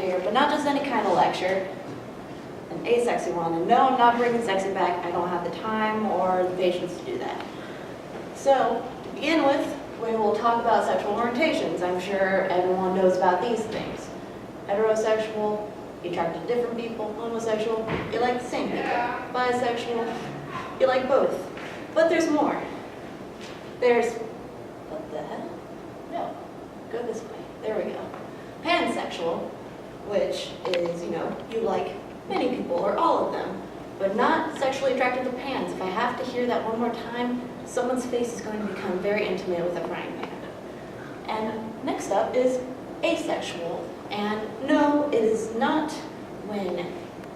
here, but not just any kind of lecture, an asexy one. And no, I'm not bringing sexy back. I don't have the time or the patience to do that. So, to begin with, we will talk about sexual orientations. I'm sure everyone knows about these things. Heterosexual, you attract to different people. Homosexual, you like the same people. Bisexual, you like both. But there's more. There's, what the hell? No, go this way. There we go. Pansexual, which is, you like many people or all of them, but not sexually attracted to pans. If I have to hear that one more time, someone's face is going to become very intimate with a frying pan. And next up is asexual. And no, it is not when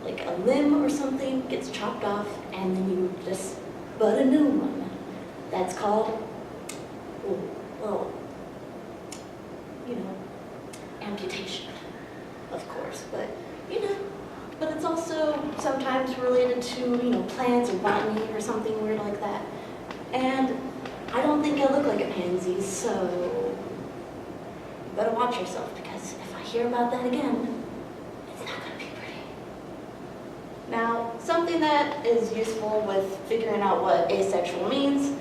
like a limb or something gets chopped off and then you just bud a new one. That's called, amputation, of course. But, but it's also sometimes related to, plants or botany or something weird like that. And I don't think I look like a pansy, so you better watch yourself, because if I hear about that again, it's not going to be pretty. Now, something that is useful with figuring out what asexual means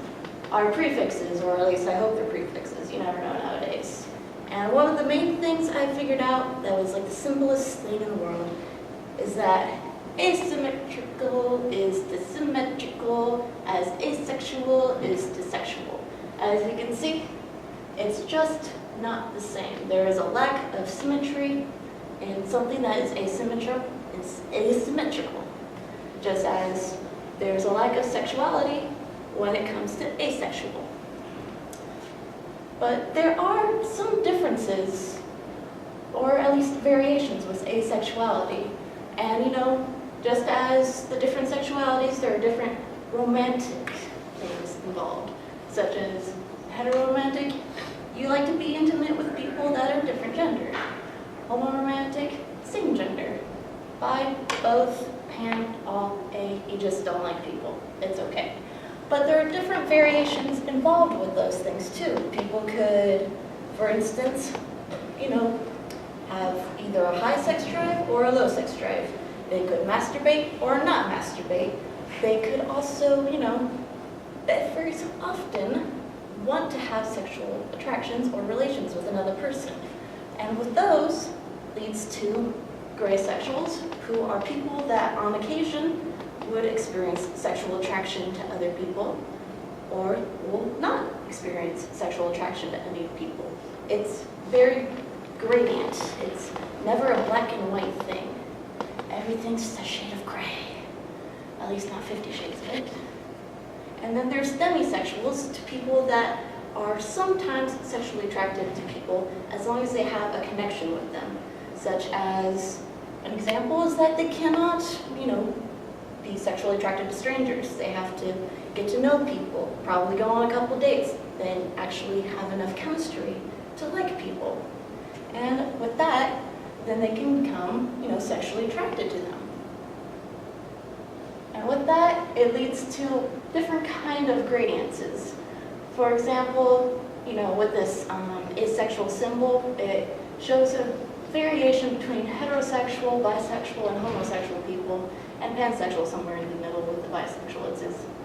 are prefixes, or at least I hope they're prefixes. You never know nowadays. And one of the main things I figured out that was like the simplest thing in the world is that asymmetrical is dissymmetrical, as asexual is dissexual. As you can see, it's just not the same. There is a lack of symmetry in something that is asymmetrical. It's asymmetrical. Just as there's a lack of sexuality when it comes to asexual. But there are some differences, or at least variations, with asexuality. And just as the different sexualities, there are different romantic things involved, such as heteroromantic, you like to be intimate with people that are different gender. Homoromantic, same gender. Bi, both, pan, all, a, you just don't like people. It's okay. But there are different variations involved with those things too. People could, for instance, have either a high sex drive or a low sex drive. They could masturbate or not masturbate. They could also, very often want to have sexual attractions or relations with another person. And with those leads to gray sexuals, who are people that on occasion would experience sexual attraction to other people, or will not experience sexual attraction to any people. It's very gradient. It's never a black and white thing. Everything's just a shade of gray. At least not 50 Shades of it. And then there's demisexuals, to people that are sometimes sexually attracted to people as long as they have a connection with them. Such as, an example is that they cannot, be sexually attracted to strangers. They have to get to know people, probably go on a couple dates, then actually have enough chemistry to like people. And with that, then they can become, sexually attracted to them. And with that, it leads to different kind of gradiences. For example, with this asexual symbol, it shows a variation between heterosexual, bisexual, and homosexual people, and pansexual somewhere in the middle with the bisexual.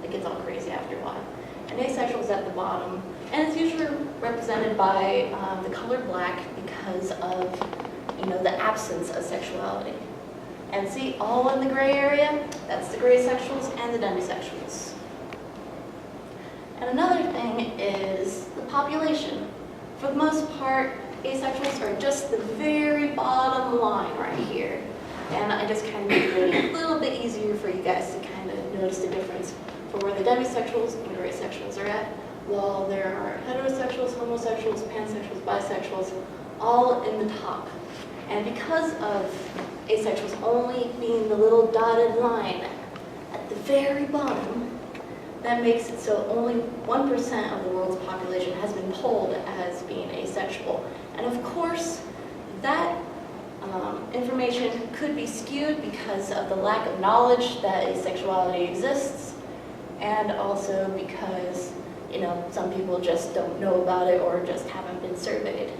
It gets all crazy after a while. And asexual is at the bottom, and it's usually represented by the color black because of the absence of sexuality. And see, all in the gray area, that's the gray sexuals and the demisexuals. And another thing is the population. For the most part, asexuals are just the very bottom line right here. And I just kind of made it a little bit easier for you guys to kind of notice the difference for where the demisexuals and gray sexuals are at, while there are heterosexuals, homosexuals, pansexuals, bisexuals, all in the top. And because of asexuals only being the little dotted line at the very bottom, that makes it so only 1% of the world's population has been polled as being asexual. And of course, that information could be skewed because of the lack of knowledge that asexuality exists, and also because, some people just don't know about it or just haven't been surveyed.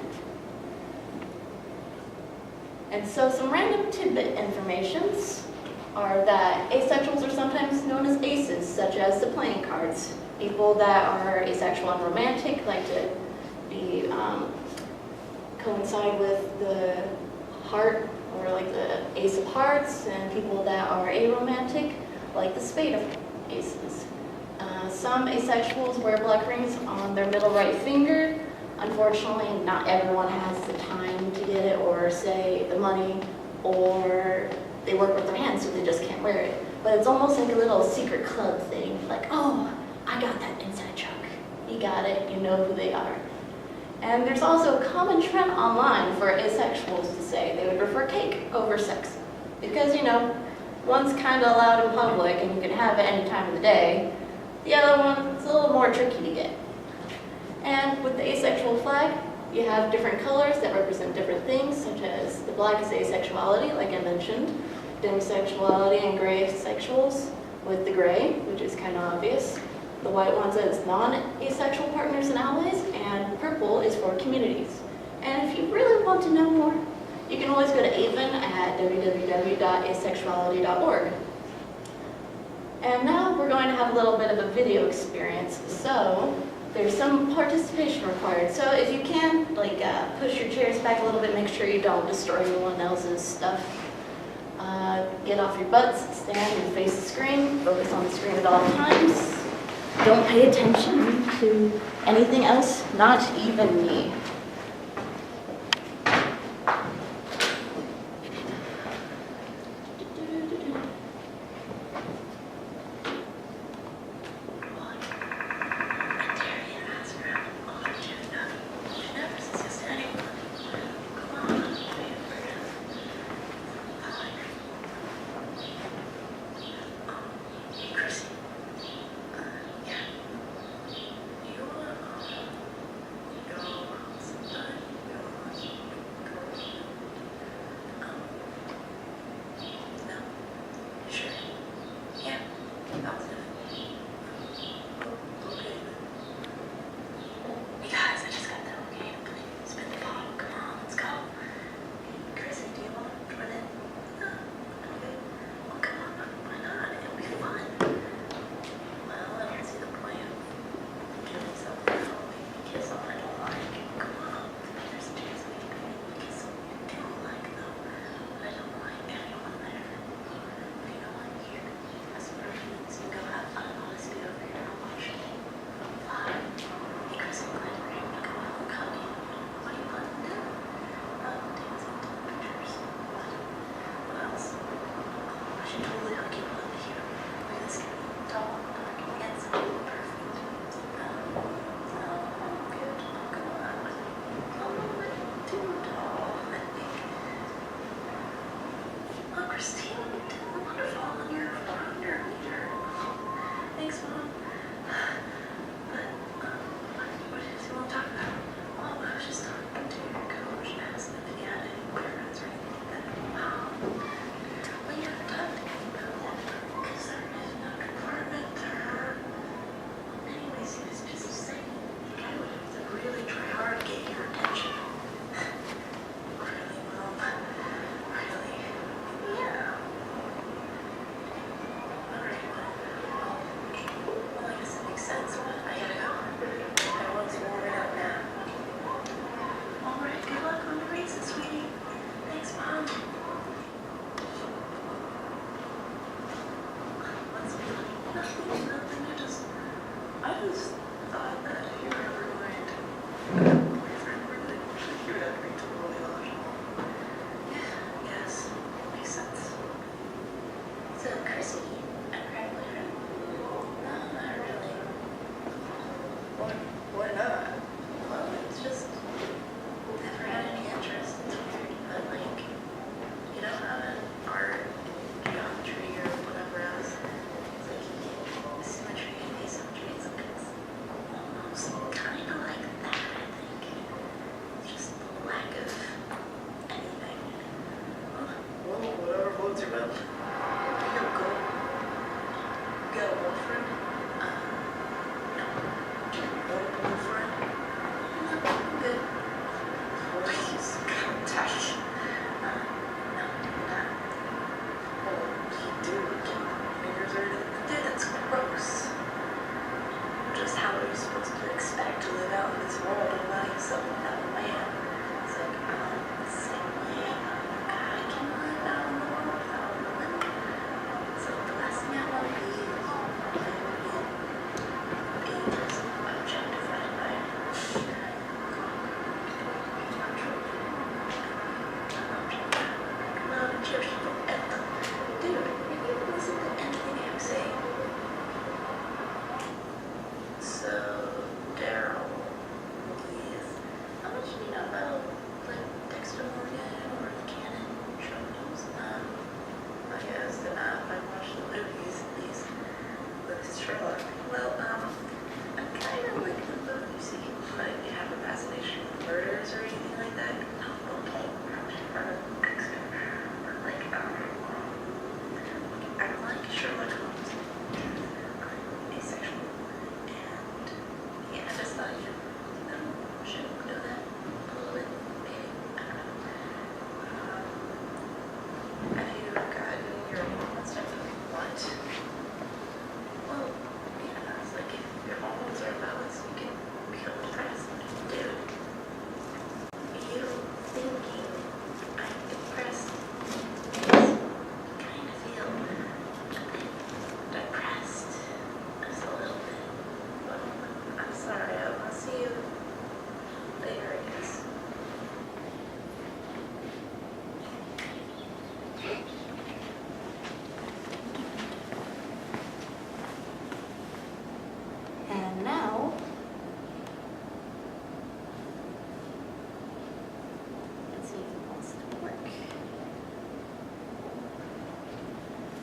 And so some random tidbit informations are that asexuals are sometimes known as aces, such as the playing cards. People that are asexual and romantic like to be coincide with the heart, or like the ace of hearts, and people that are aromantic like the spade of aces. Some asexuals wear black rings on their middle right finger. Unfortunately, not everyone has the time to get it, or say the money, or they work with their hands so they just can't wear it. But it's almost like a little secret club thing, like, oh, I got that inside joke. You got it, you know who they are. And there's also a common trend online for asexuals to say they would prefer cake over sex. Because, you know, one's kind of allowed in public and you can have it any time of the day. The other one's a little more tricky to get. And with the asexual flag, you have different colors that represent different things, such as the black is asexuality, like I mentioned, demisexuality and gray asexuals, with the gray, which is kind of obvious. The white ones as non-asexual partners and allies, and purple is for communities. And if you really want to know more, you can always go to AVEN at www.asexuality.org. And now we're going to have a little bit of a video experience. So there's some participation required. So if you can, like, push your chairs back a little bit, make sure you don't destroy anyone else's stuff. Get off your butts, stand and face the screen, focus on the screen at all times. Don't pay attention to anything else, not even me.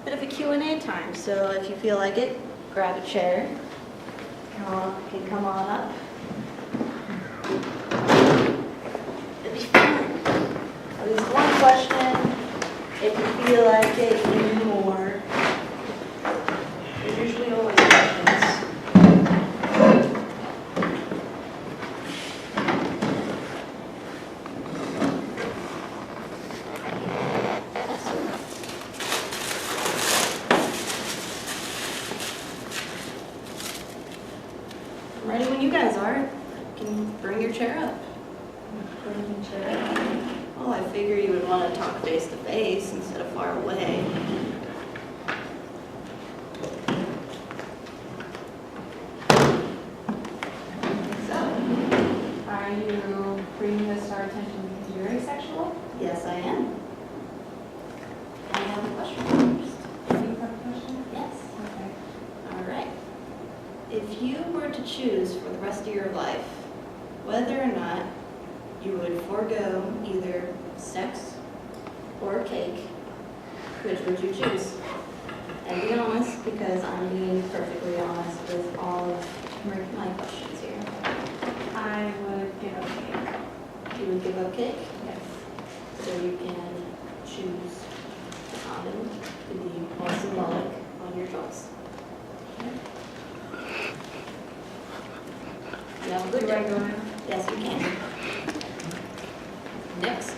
bit of a Q&A time, so if you feel like it, grab a chair. You can come on up. It'll be fun. At least one question. If you feel like it, even more. There's usually always questions. I'm ready when you guys are. You can bring your chair up. Bring your chair up. Well, I figure you would want to talk face to face instead of far away. Are you bringing this to our attention because you're asexual? Yes, I am. I have a question first. Do you have a question? Yes. Okay. All right. If you were to choose for the rest of your life whether or not you would forego either sex or cake, which would you choose? And be honest, because I'm being perfectly honest with all of my questions here. I would give up cake. You would give up cake? Yes. So you can choose the condom to be more symbolic on your choice. You have a good Do I day. go in? Yes, you can. Next.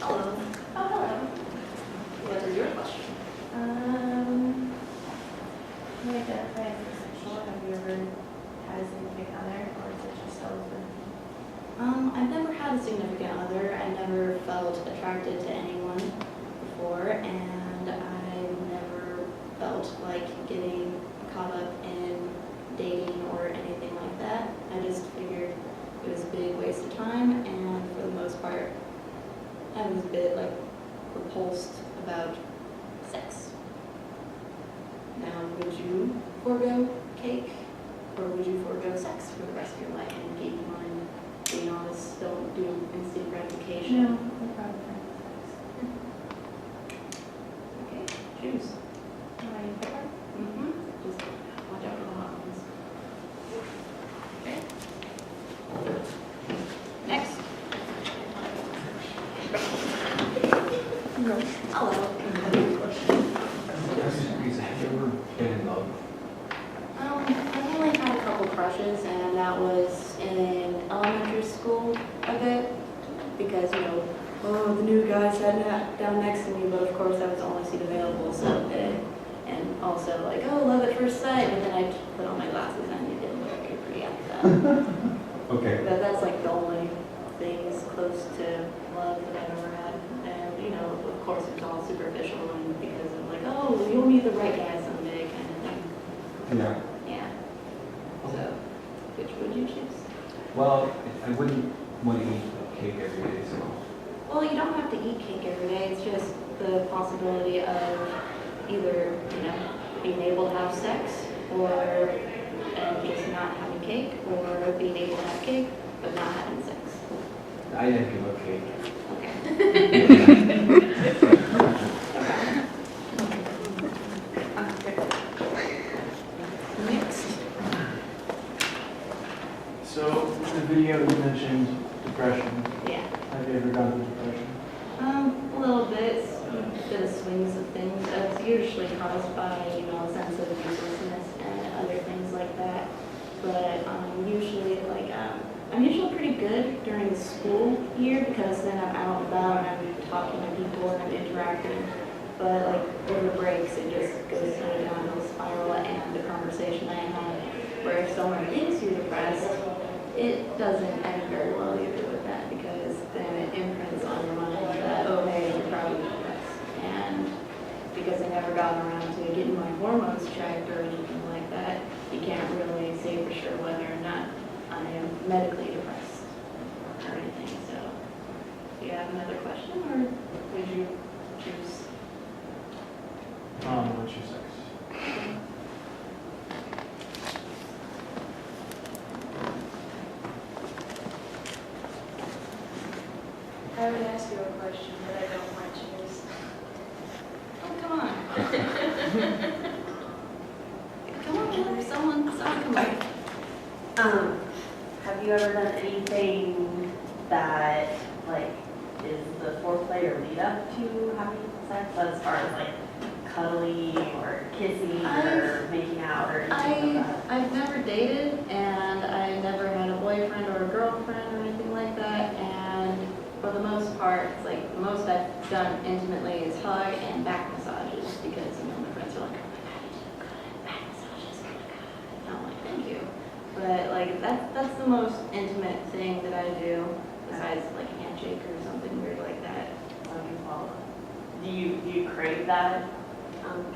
Hello. Oh, hello. What is your question? You identify as asexual. Have you ever had a significant other, or is it just always been? I've never had a significant other. I never felt attracted to anyone before, and I've never felt like getting caught up in dating or anything like that. I just figured it was a big waste of time, and for the most part, I was a bit like repulsed about sex. Now, would you forego cake, or would you forego sex for the rest of your life? And keep in mind, being honest, don't do instant gratification. No, no problem. Okay, choose. Am I for? Just watch out for the hot ones. Okay. Next. No. Hello. Have you ever been in love? I've only had a couple crushes, and that was in elementary school a bit, because, you know, oh, the new guy sat down next to me, but of course that was the only seat available, so, and also like, oh, love at first sight, and then I put on my glasses and it didn't look very pretty after that. Okay. But that's like the only things close to love that I've ever had, and, you know, of course it's all superficial, and because of like, oh, you'll meet the right guy someday kind of thing. Yeah. Yeah. So, which would you choose? Well, I wouldn't want to eat cake every day, so. Well, you don't have to eat cake every day. It's just the possibility of either, you know, being able to have sex, or just not having cake, or being able to have cake but not having sex. I didn't give up cake. Next. So, in the video you mentioned depression. Yeah. Have you ever gone through depression? A little bit. A bit of swings of things. It's usually caused by, you know, a sense of uselessness and other things like that. But usually, like, I'm usually pretty good during the school year, because then I'm out and about and I'm talking to people and I'm interacting. But like over breaks, it just goes to a downhill spiral, and the conversation I have, where if someone thinks you're depressed, it doesn't end very well either with that, because then it imprints on your mind that, oh hey, you're probably depressed. And because I never got around to getting my hormones checked or anything like that, you can't really say for sure whether or not I am medically depressed or anything. So, do you have another question, or would you choose? What's your sex? I would ask you a question, but I don't want yours. Oh, come on. Come on, someone, come on. Have you ever done anything that, like, is the foreplay or lead up to having sex, as far as, like, cuddling or kissing or making out or anything like that? I've never dated, and I never had a boyfriend or a girlfriend or anything like that, and for the most part, it's like, the most I've done intimately is hug and back massages, because, you know, my friends are like, oh my God, you're so good at back massages, oh my God. And I'm like, thank you. But, like, that's the most intimate thing that I do, besides, like, a handshake or something weird like that. Do you crave that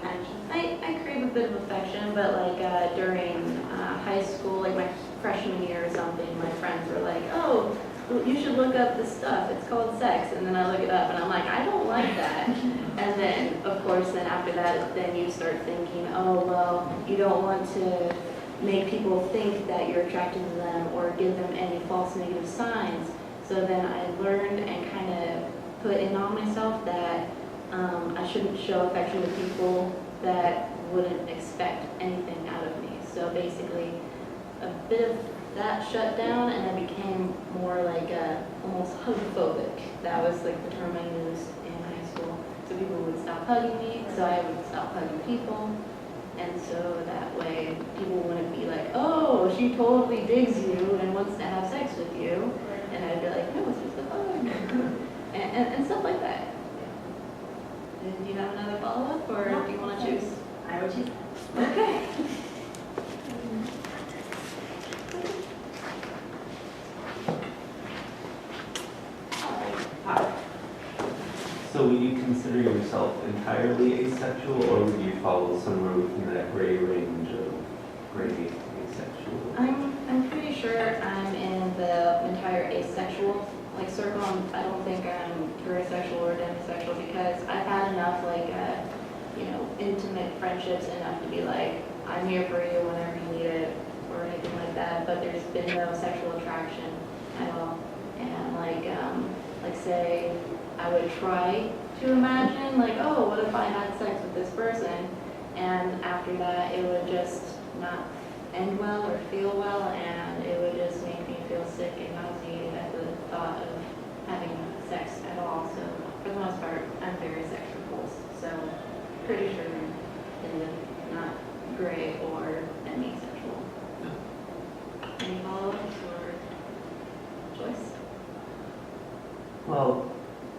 connection? I crave a bit of affection, but like during high school, like my freshman year or something, my friends were like, oh, well, you should look up this stuff. It's called sex. And then I look it up and I'm like, I don't like that. And then, of course, then after that, then you start thinking, oh, well, you don't want to make people think that you're attracted to them or give them any false negative signs. So then I learned and kind of put in on myself that I shouldn't show affection to people that wouldn't expect anything out of me. So basically, a bit of that shut down, and I became more like almost hugphobic. That was like the term I used in high school. So people would stop hugging me, so I would stop hugging people. And so that way, people wouldn't be like, oh, she totally digs you and wants to have sex with you. And I'd be like, no, it's just a hug. and stuff like that. Do you have another follow-up, or do you want to choose? I would choose. Okay. So would you consider yourself entirely asexual, or would you fall somewhere within that gray range of gray asexual? I'm pretty sure I'm in the entire asexual like circle. I don't think I'm heterosexual or demisexual, because I've had enough like intimate friendships enough to be like, I'm here for you whenever you need it or anything like that. But there's been no sexual attraction at all. And like say I would try to imagine like, oh, what if I had sex with this person? And after that, it would just not end well or feel well, and it would just make me feel sick and nauseated at the thought of having sex at all. So for the most part, I'm very sex repulsed. So pretty sure in the not gray or demisexual. Any follow-ups or choice? Well,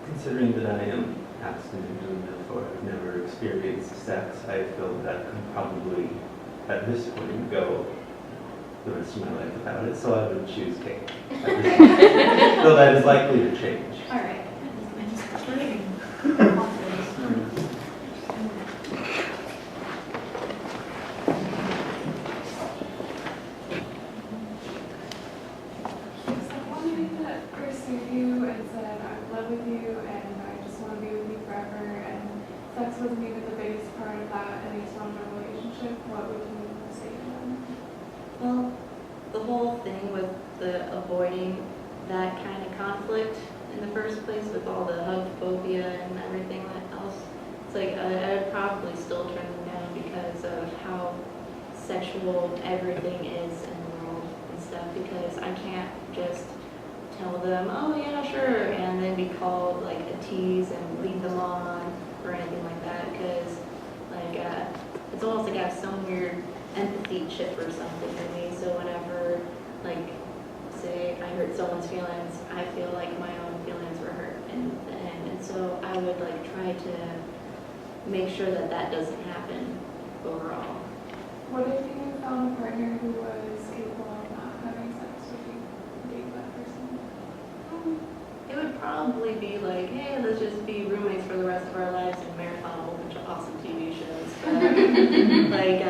considering that I am abstinent and therefore I've never experienced sex, I feel that could probably, at this point, go the rest of my life without it, so I would choose cake. Though that is likely to change. All right. Someone that pursued you and said, I'm in love with you and I just want to be with you forever, and sex wasn't even the biggest part of that, and they just wanted a relationship, what would you say to them? Well, the whole thing with the avoiding that kind of conflict in the first place with all the hug phobia and everything else, it's like I'd probably still turn them down because of how sexual everything is in the world and stuff, because I can't just tell them, oh yeah, sure, and then be called like a tease and lead them on or anything like that, because like it's almost like I have some weird empathy chip or something in me. So whenever, like, say I hurt someone's feelings, I feel like my own feelings were hurt, and so I would like try to make sure that that doesn't happen overall. What if you found a partner who was capable of not having sex with you? Date that person? It would probably be like, hey, let's just be roommates for the rest of our lives and marathon a whole bunch of awesome TV shows. But like,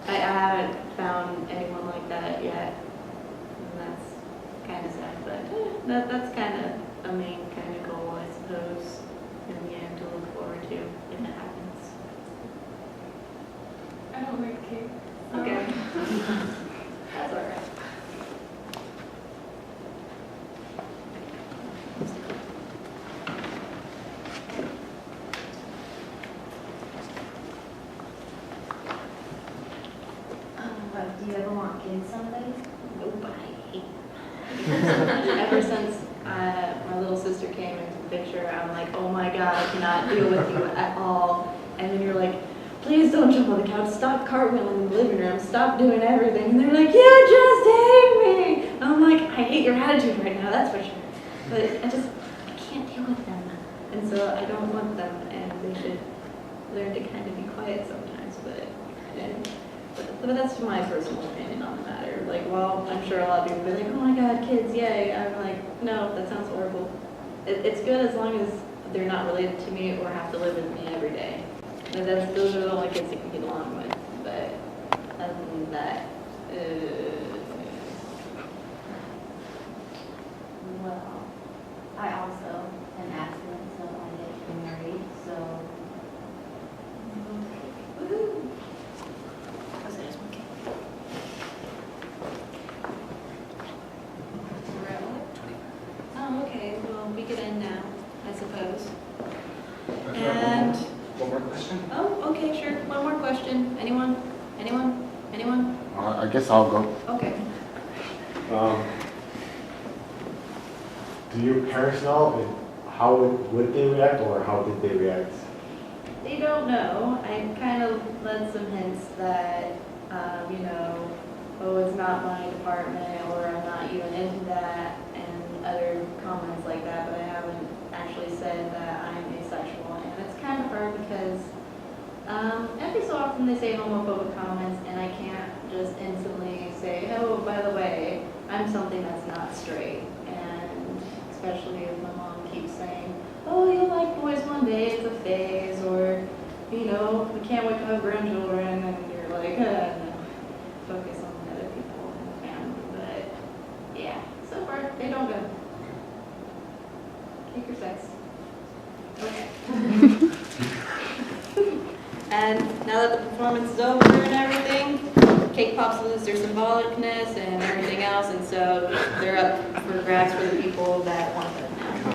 I haven't found anyone like that yet, and that's kind of sad. But that's kind of a main kind of goal, I suppose, in the end to look forward to if it happens. I don't like cake. So. Okay. That's all right. in somebody? Nope, I hate. Ever since my little sister came into the picture, I'm like, oh my God, I cannot deal with you at all. And then you're like, please don't jump on the couch, stop cartwheeling in the living room, stop doing everything. And they're like, you just hate me. And I'm like, I hate your attitude right now, that's for sure. But I can't deal with them. And so I don't want them, and they should learn to kind of be quiet sometimes. But that's my personal opinion on the matter. Like, well, I'm sure a lot of people will be like, oh my God, kids, yay. I'm like, no, that sounds horrible. It's good as long as they're not related to me or have to live with me every day. And those are the only kids you can get along with. But other than that, Well, I also am abstinent, so I get married, so. Woohoo! oh, okay, well, we could end now, I suppose. And, One more question? oh, okay, sure, one more question. Anyone? Anyone? Anyone? I guess I'll go. Okay. Do your parents know how would they react or how did they react? They don't know. I kind of led some hints that, oh, it's not my department, or I'm not even into that, and other comments like that, but I haven't actually said that I'm asexual. And it's kind of hard because every so often they say homophobic comments, and I can't just instantly say, oh, by the way, I'm something that's not straight. And especially if my mom keeps saying, oh, you'll like boys one day, it's a phase, or, we can't wait to have grandchildren, and you're like, no, focus on the other people in the family. But, yeah, so far, they don't go. Take your sex. Okay. And now that the performance is over and everything, cake pops lose their symbolicness and everything else, and so they're up for grabs for the people that want them.